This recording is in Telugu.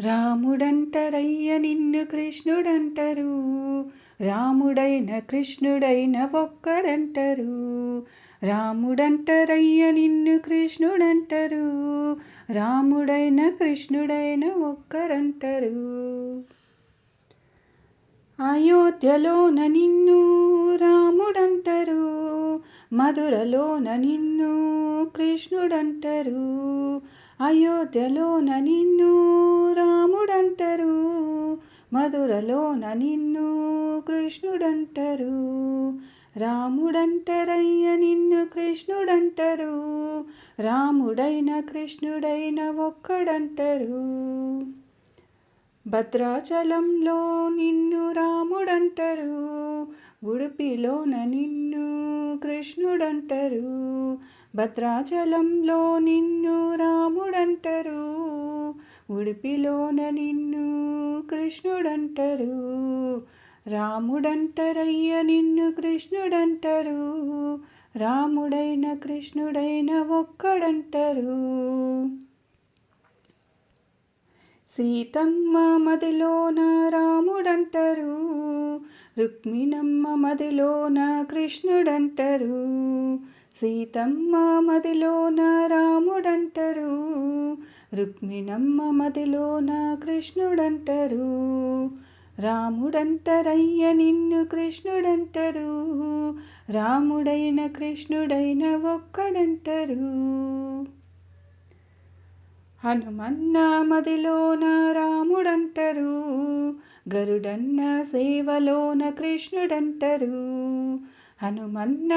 రాముడంటరయ్య నిన్ను కృష్ణుడంటరు, రాముడైన కృష్ణుడైన ఒక్కడంటరు. రాముడంటరయ్య నిన్ను కృష్ణుడంటరు, రాముడైన కృష్ణుడైన ఒక్కరంటరు. అయోధ్యలోన నిన్ను రాముడంటరు, మధురలోన నిన్ను కృష్ణుడంటరు. అయోధ్యలోన నిన్ను రాముడంటరు, మధురలోన నిన్ను కృష్ణుడంటరు. రాముడంటరయ్య నిన్ను కృష్ణుడంటరు, రాముడైన కృష్ణుడైన ఒక్కడంటరు. భద్రాచలంలో నిన్ను రాముడంటరు, ఉడుపిలోన నిన్ను కృష్ణుడంటరు. భద్రాచలంలో నిన్ను రాముడంటరు, ఉడుపిలోన నిన్ను కృష్ణుడంటరు. రాముడంటరయ్య నిన్ను కృష్ణుడంటరు, రాముడైన కృష్ణుడైన ఒక్కడంటరు. సీతమ్మ మదిలోన రాముడంటరు, రుక్మిణమ్మ మదిలోన కృష్ణుడంటరు. సీతమ్మ మదిలోన రాముడంటరు, రుక్మిణమ్మ మదిలోన కృష్ణుడంటరు. రాముడంటరయ్య నిన్ను కృష్ణుడంటరు, రాముడైన కృష్ణుడైన ఒక్కడంటరు. హనుమన్న మదిలోన రాముడంటరు, గరుడన్న సేవలోన కృష్ణుడంటరు. హనుమన్న